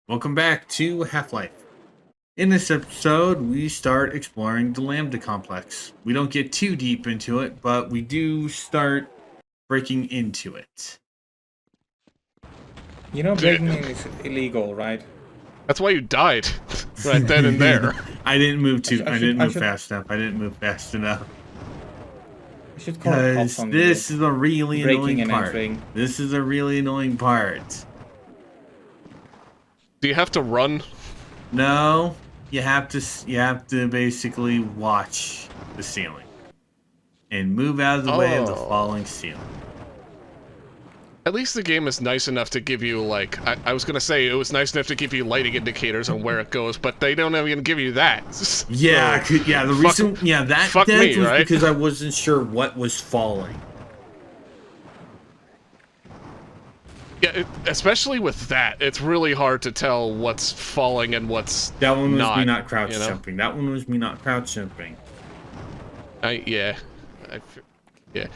Welcome back to Half-Life. In this episode, we start exploring the Lambda complex. We don't get too deep into it, but we do start breaking into it. You know breaking in is illegal, right? That's why you died right then and there. I didn't move I fast enough. I didn't move fast enough. I should call the cops Because on this you. is a really Breaking annoying and part. entering. This is a really annoying part. Do you have to run? No, you have to basically watch the ceiling and move out of the way of the falling ceiling. At least the game is nice enough to give you, like, I was gonna say it was nice enough to give you lighting indicators on where it goes, but they don't even give you that. Yeah, that fuck me, was right? because I wasn't sure what was falling. Yeah, especially with that, it's really hard to tell what's falling and what's That one was not, me not crouch you know? jumping. That one was me not crouch jumping. Yeah. Yeah.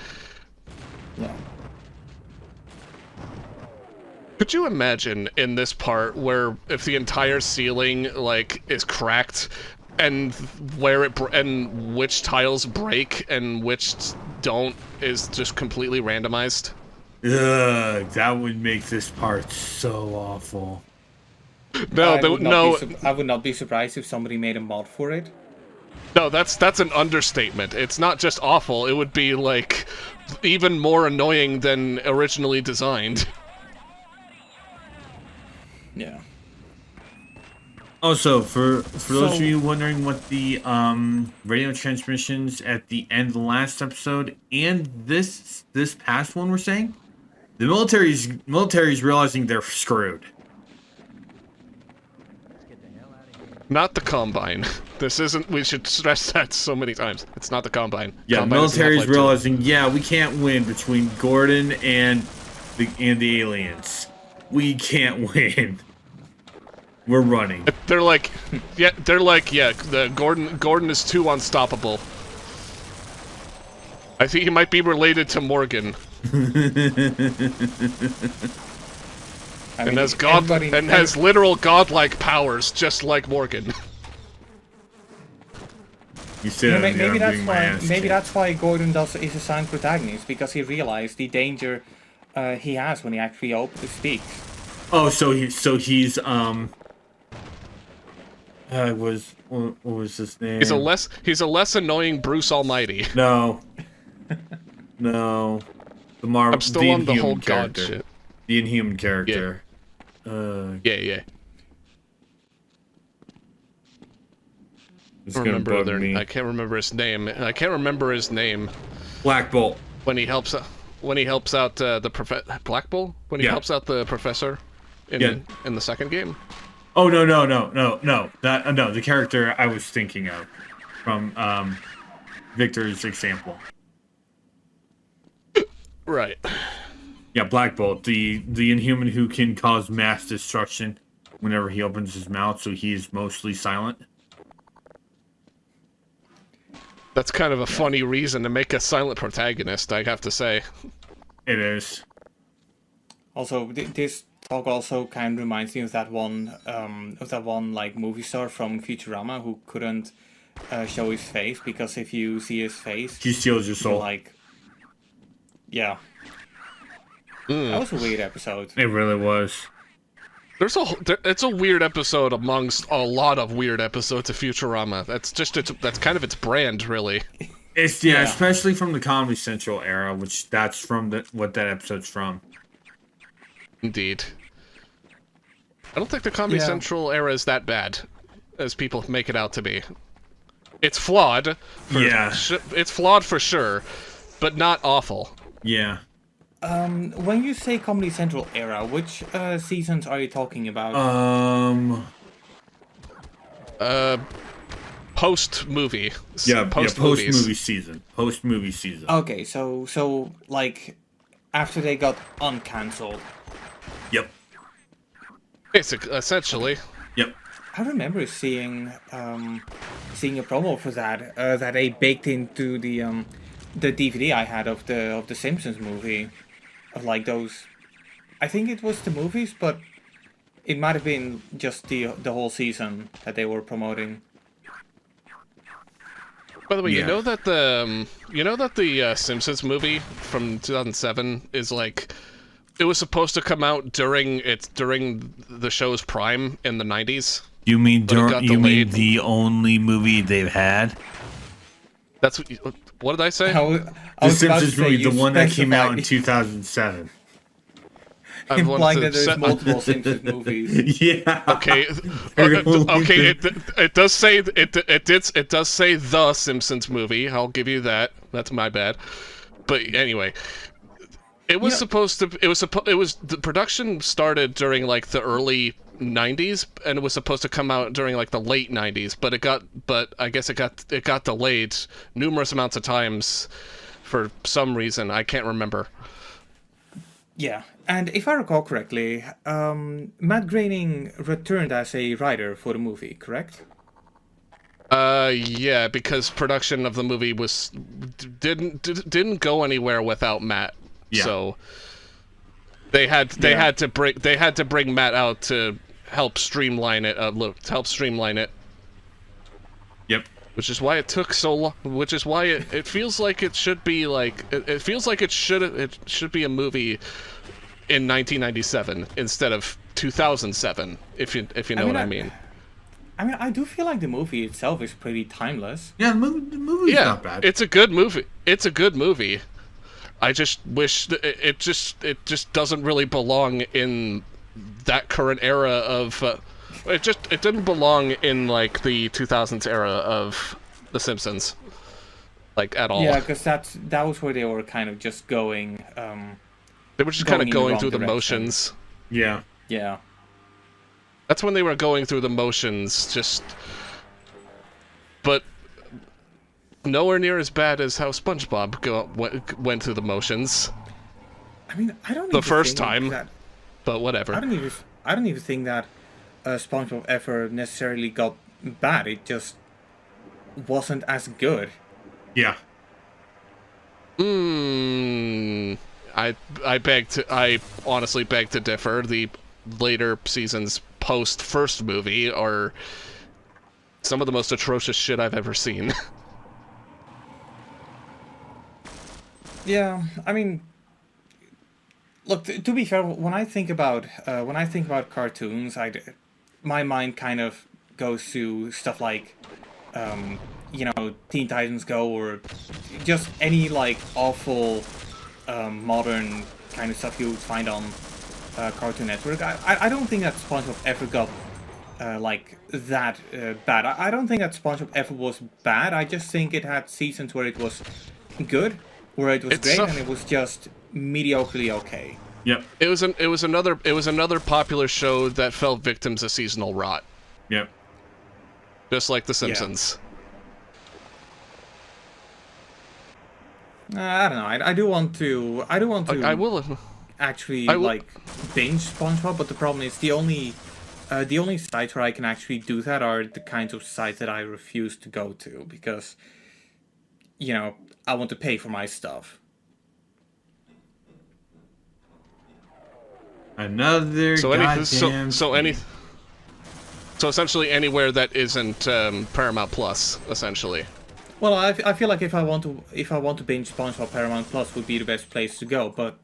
Could you imagine in this part where if the entire ceiling like is cracked and and which tiles break and which don't is just completely randomized? Ugh, that would make this part so awful. No, I would not be surprised if somebody made a mod for it. No, that's an understatement. It's not just awful, it would be like even more annoying than originally designed. Yeah. Also, for those of you wondering what the radio transmissions at the end of the last episode and this past one were saying, the military's realizing they're screwed. Not the Combine. This isn't. We should stress that so many times. It's not the Combine. Yeah, the Combine is military's Half-Life 2. realizing, yeah, we can't win between Gordon and the aliens. We can't win. We're running. They're like, yeah. The Gordon is too unstoppable. I think he might be related to Morgan. Has literal godlike powers, just like Morgan. You said maybe that's why Gordon is assigned protagonist, because he realized the danger he has when he actually speaks. Oh, so he's what was his name? He's a less annoying Bruce Almighty. No. No. I'm still on the whole god character. shit. The Inhuman character. Yeah. It's gonna bug me. I can't remember his name. Black Bolt. When he helps out the Black Bull? When he helps out the professor in the second game? Oh no. The character I was thinking of from Victor's example. Right. Yeah, Black Bolt, the Inhuman who can cause mass destruction whenever he opens his mouth, so he is mostly silent. That's kind of a funny reason to make a silent protagonist, I have to say. It is. Also, this talk also kind of reminds me of that one like movie star from Futurama who couldn't show his face, because if you see his face, He steals your soul. Yeah. That was a weird episode. It really was. It's a weird episode amongst a lot of weird episodes of Futurama. That's kind of its brand, really. It's especially from the Comedy Central era, which that's from what that episode's from. Indeed. I don't think the Comedy Central era is that bad as people make it out to be. It's flawed. It's flawed for sure, but not awful. Yeah. When you say Comedy Central era, which seasons are you talking about? Post movie. Post movie season. Post movie season. Okay, so like after they got uncancelled. Yep. Essentially. Yep. I remember seeing a promo for that that they baked into the DVD I had of the Simpsons movie, of like those. I think it was the movies, but it might have been just the whole season that they were promoting. By the way, Yeah. you know that the Simpsons movie from 2007 is like, it was supposed to come out during the show's prime in the 90s. You mean you mean the only movie they've had? That's what did I say? The Simpsons movie, the one that came out in 2007. Implying that there's multiple Simpsons movies. Yeah. Okay. Okay. It does say it does say the Simpsons movie. I'll give you that. That's my bad. But anyway, it was supposed to. It was the production started during like the early 90s, and it was supposed to come out during like the late 90s. But I guess it got delayed numerous amounts of times for some reason. I can't remember. Yeah, and if I recall correctly, Matt Groening returned as a writer for the movie, correct? Yeah, because production of the movie didn't go anywhere without Matt. Yeah. So they had to bring Matt out to help streamline it. Help streamline it. Yep. Which is why it took so long. Which is why it feels like it should be like it feels like it should be a movie in 1997 instead of 2007. If you know what I mean. I mean, I do feel like the movie itself is pretty timeless. Yeah, the movie's not bad. It's a good movie. It's a good movie. I just wish that it just doesn't really belong in that current era of. It didn't belong in like the 2000s era of The Simpsons, like at all. Yeah, because that was where they were kind of just going. They were just kind of going through the direction. motions. Yeah. Yeah. That's when they were going through the motions, but nowhere near as bad as how SpongeBob went through the motions. I mean, I don't. The first time, but whatever. I don't even think that SpongeBob ever necessarily got bad. It just wasn't as good. Yeah. I honestly beg to differ. The later seasons post first movie are some of the most atrocious shit I've ever seen. Yeah, I mean, look. To be fair, when I think about cartoons, my mind kind of goes to stuff like, Teen Titans Go, or just any like awful modern kind of stuff you would find on Cartoon Network. I don't think that SpongeBob ever got like that bad. I don't think that SpongeBob ever was bad. I just think it had seasons where it was good, where it was great, and it was just mediocrely okay. Yep. It was another popular show that fell victim to seasonal rot. Yep. Just like The Simpsons. I don't know. I do want to. I will actually like binge SpongeBob, but the problem is the only sites where I can actually do that are the kinds of sites that I refuse to go to because, I want to pay for my stuff. Another so essentially anywhere that isn't Paramount Plus, essentially. Well, I feel like if I want to binge SpongeBob, Paramount Plus would be the best place to go, but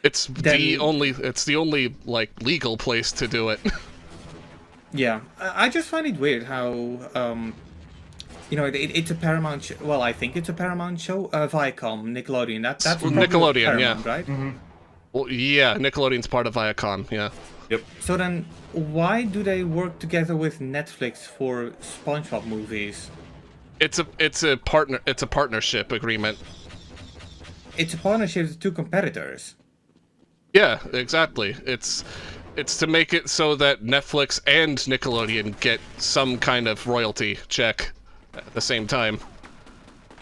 it's the only like legal place to do it. Yeah, I just find it weird how it's a Paramount. Well, I think it's a Paramount show. Viacom, Nickelodeon. That's Nickelodeon, Paramount, yeah. Right? Mm-hmm. Well, yeah, Nickelodeon's part of Viacom, yeah. Yep. So then, why do they work together with Netflix for SpongeBob movies? It's a partnership agreement. It's a partnership with two competitors. Yeah, exactly. It's to make it so that Netflix and Nickelodeon get some kind of royalty check at the same time.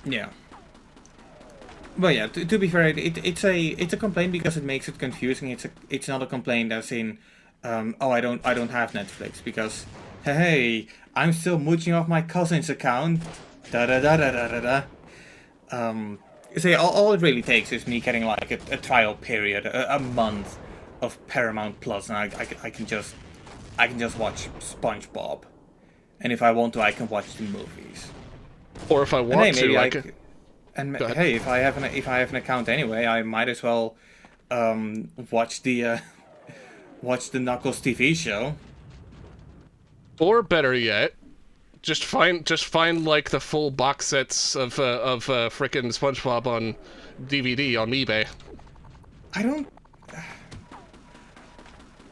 Yeah. But yeah, to be fair, it's a complaint because it makes it confusing. It's not a complaint as in, I don't have Netflix because, hey, I'm still mooching off my cousin's account. Da da da da da da da. So yeah, all it really takes is me getting like a trial period, a month of Paramount Plus, and I can just I can just watch SpongeBob, and if I want to, I can watch the movies. Or if I want to, hey, if I have an account anyway, I might as well watch the Knuckles TV show. Or better yet, just find like the full box sets of frickin' SpongeBob on DVD on eBay.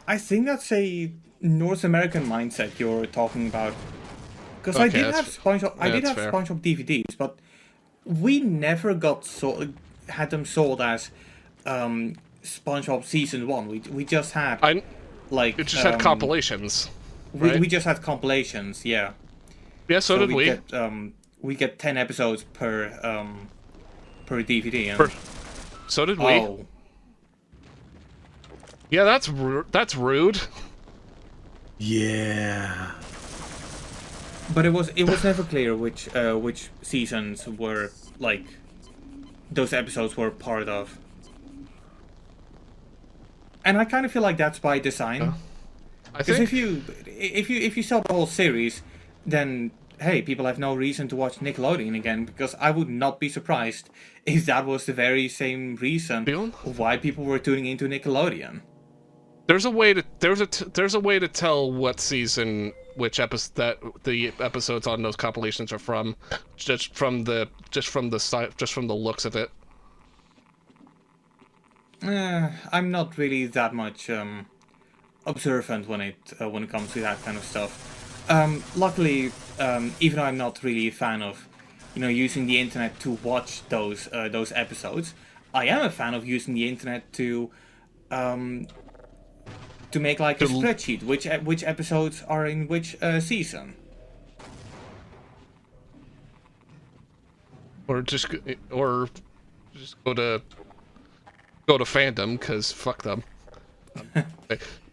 I think that's a North American mindset you're talking about. Because I did have SpongeBob DVDs, but we never had them sold as SpongeBob Season 1. We just had it just had compilations. Right? We just had compilations, yeah. Yeah, so did we. We get 10 episodes per DVD. So did we. Oh. Yeah, that's rude. Yeah. But it was never clear which seasons were like those episodes were part of. And I kind of feel like that's by design. Because if you sell the whole series, then hey, people have no reason to watch Nickelodeon again. Because I would not be surprised if that was the very same reason why people were tuning into Nickelodeon. There's a way to tell what season which episode that the episodes on those compilations are from, just from the looks of it. I'm not really that much observant when it comes to that kind of stuff. Luckily, even though I'm not really a fan of, using the internet to watch those episodes, I am a fan of using the internet to make like a spreadsheet, which episodes are in which season. Or just go to fandom, because fuck them.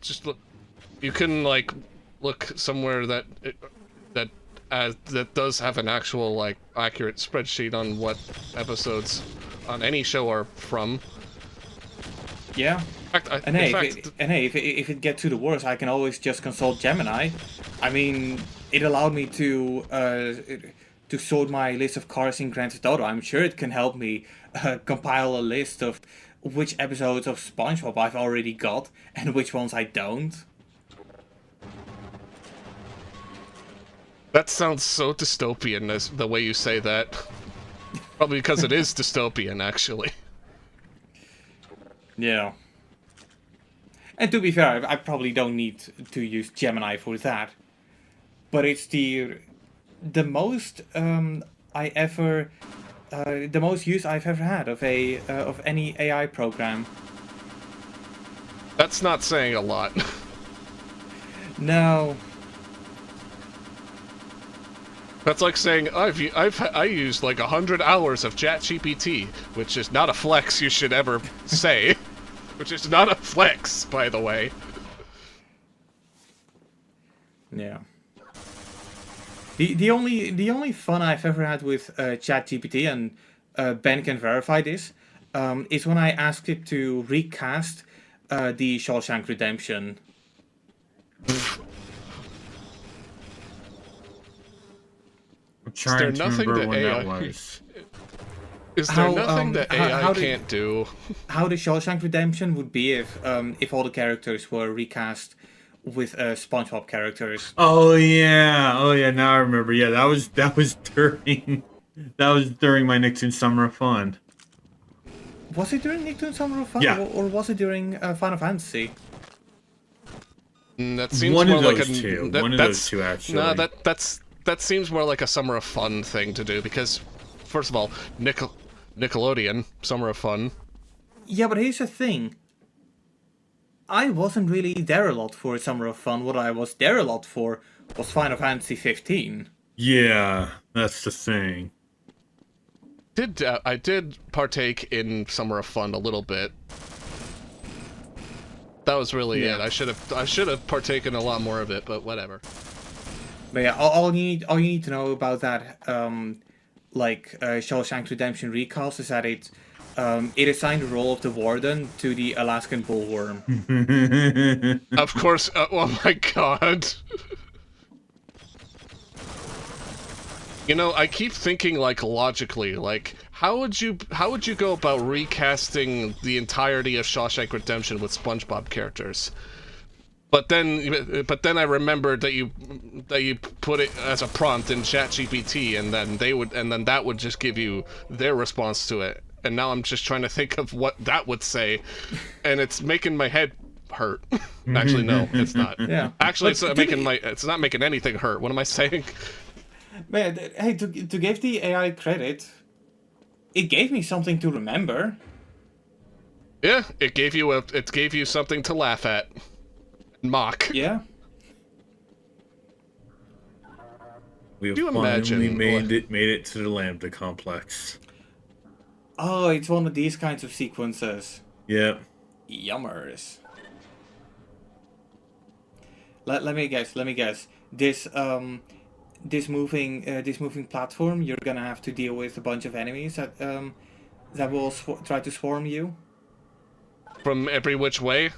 Just look. You can like look somewhere that does have an actual like accurate spreadsheet on what episodes on any show are from. Yeah. If it gets to the worst, I can always just consult Gemini. I mean, it allowed me to sort my list of cars in Grand Theft Auto. I'm sure it can help me compile a list of which episodes of SpongeBob I've already got and which ones I don't. That sounds so dystopian, as the way you say that. Probably because it is dystopian, actually. Yeah. And to be fair, I probably don't need to use Gemini for that. But it's the most the most use I've ever had of any AI program. That's not saying a lot. No. That's like saying I used like 100 hours of ChatGPT, which is not a flex you should ever say. Which is not a flex, by the way. Yeah. The only fun I've ever had with ChatGPT, and Ben can verify this, is when I asked it to recast the Shawshank Redemption. I'm trying to remember when that was. Is there nothing that AI can't do? How the Shawshank Redemption would be if all the characters were recast with SpongeBob characters. Oh yeah. Now I remember. Yeah, that was during my Nicktoons Summer of Fun. Was it during Nicktoons Summer of Fun? Yeah. Or was it during Final Fantasy? That seems one more of like those a two. One of those two, actually. No, that seems more like a Summer of Fun thing to do, because first of all, Nickelodeon Summer of Fun. Yeah, but here's the thing. I wasn't really there a lot for Summer of Fun. What I was there a lot for was Final Fantasy 15. Yeah, that's the thing. I did partake in Summer of Fun a little bit. That was really it. I should have partaken a lot more of it, but whatever. But yeah, all you need to know about that Shawshank Redemption recast is that it it assigned the role of the warden to the Alaskan bullworm. Of course. Oh my god. You know, I keep thinking, like, logically, like, how would you go about recasting the entirety of Shawshank Redemption with SpongeBob characters? But then I remembered that you put it as a prompt in ChatGPT, and then that would just give you their response to it. And now I'm just trying to think of what that would say, and it's making my head hurt. Actually, no, it's not. Yeah. Actually, it's not making anything hurt. What am I saying? Man, hey, to give the AI credit, it gave me something to remember. Yeah, it gave you something to laugh at. Mock. Yeah. We have Do you finally imagine made it to the Lambda complex. Oh, it's one of these kinds of sequences. Yep. Yummers. Let me guess. This moving platform, you're gonna have to deal with a bunch of enemies that will try to swarm you. From every which way.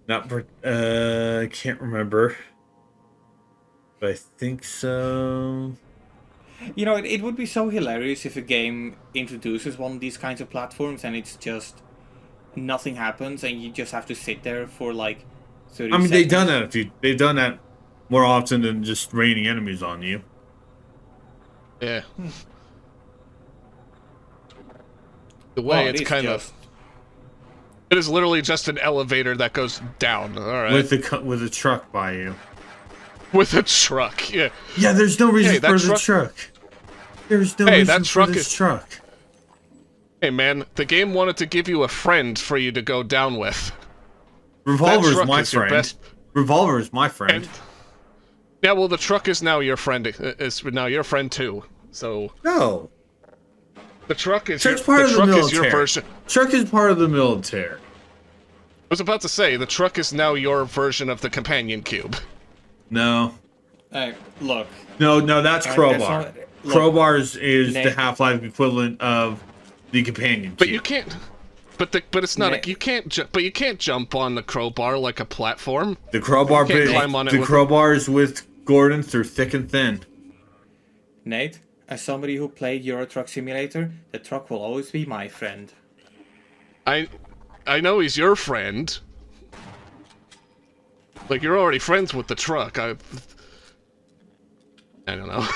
I can't remember. But I think so. You know, it would be so hilarious if a game introduces one of these kinds of platforms and it's just nothing happens and you just have to sit there for like 30 seconds. They've done that more often than just raining enemies on you. Yeah. The way it's kind of... It is literally just an elevator that goes down. All right. With a truck by you. With a truck, yeah. Yeah, there's no reason for the truck. There's no reason for this truck. Hey man, the game wanted to give you a friend for you to go down with. Revolver's my friend. Revolver's my friend. Yeah, well, the truck is now your friend. Is now your friend too. So. No. The truck is your version. Truck is part of the military. I was about to say, the truck is now your version of the companion cube. No. Look. No, that's Crowbar. Crowbar is the Half-Life equivalent of the companion cube. But you can't. But it's not. You can't jump on the crowbar like a platform. The crowbar crowbar is with Gordon through thick and thin. Nate, as somebody who played Euro Truck Simulator, the truck will always be my friend. I know he's your friend. Like, you're already friends with the truck. I don't know.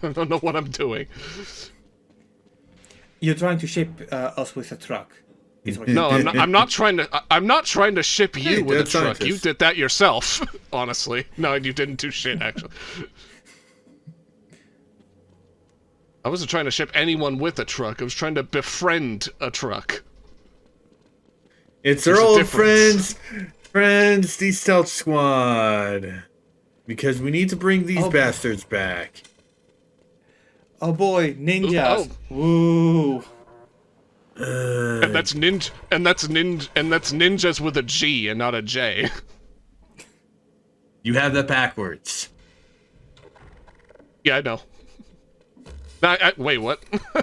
I don't know what I'm doing. You're trying to ship us with a truck. No, I'm not trying to ship you with a truck. You did that yourself, honestly. No, you didn't do shit, actually. I wasn't trying to ship anyone with a truck. I was trying to befriend a truck. It's our old friends, the Stealth Squad. Because we need to bring these bastards back. Oh boy, ninjas! Woo! And that's ninjas with a G and not a J. You have that backwards. Yeah, I know. Wait, what?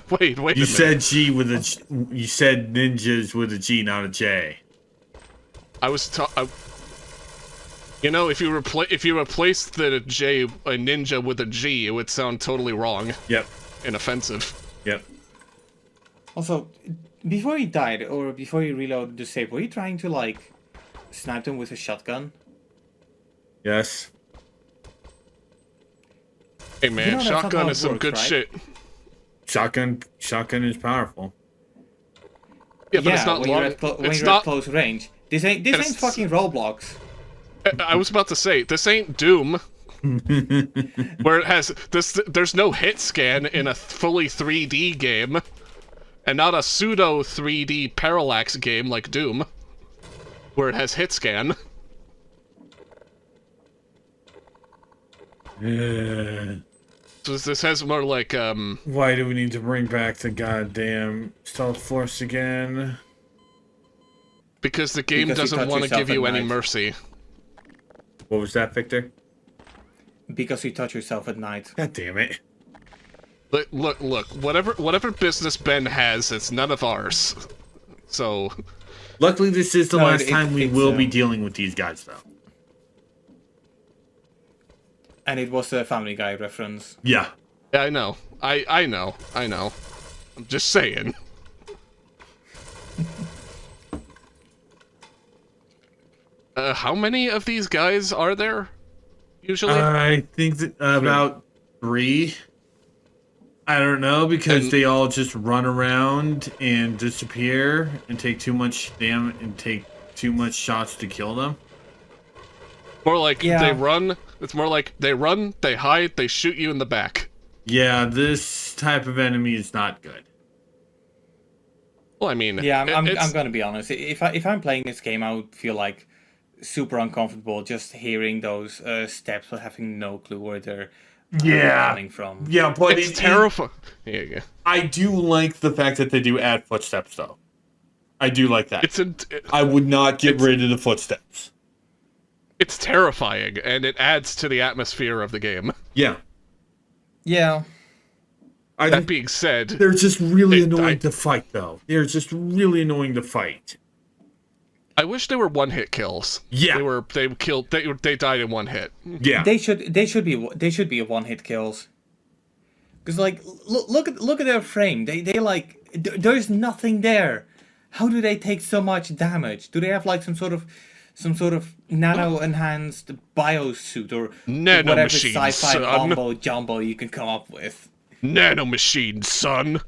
wait. You said G with a. You said ninjas with a G, not a J. You know, if you replace the J, a ninja with a G, it would sound totally wrong. Yep. And offensive. Yep. Also, before he died, or before he reloaded the save, were you trying to, like, snipe them with a shotgun? Yes. Hey man, shotgun is some good shit. Shotgun is powerful. Yeah, but it's not long. When you're at close range. This ain't fucking Roblox. I was about to say, this ain't Doom. Where it has there's no hit scan in a fully 3D game. And not a pseudo 3D parallax game like Doom. Where it has hit scan. So this has more like Why do we need to bring back the goddamn Stealth Force again? Because the game doesn't want to give you any mercy. What was that, Victor? Because you touch yourself at night. God damn it. Look. Whatever business Ben has, it's none of ours. So. Luckily, this is the last time we will be dealing with these guys, though. And it was a Family Guy reference. Yeah. Yeah, I know. I know. I'm just saying. How many of these guys are there? Usually? I think that about 3. I don't know, because they all just run around and disappear and take too much damage and take too much shots to kill them. More like they run. It's more like they run, they hide, they shoot you in the back. Yeah, this type of enemy is not good. Well, I mean, yeah, I'm gonna be honest. If I'm playing this game, I would feel like super uncomfortable just hearing those steps, but having no clue where they're coming from. Yeah, but it's terrifying. Yeah. I do like the fact that they do add footsteps, though. I do like that. I would not get rid of the footsteps. It's terrifying, and it adds to the atmosphere of the game. Yeah. Yeah. That being said, they're just really annoying to fight, though. They're just really annoying to fight. I wish they were one-hit kills. Yeah. They died in one hit. Yeah. They should be a one-hit kills. Because like look at their frame. They like there's nothing there. How do they take so much damage? Do they have like some sort of nano-enhanced biosuit or whatever sci-fi jumbo you can come up with? Nanomachines, son.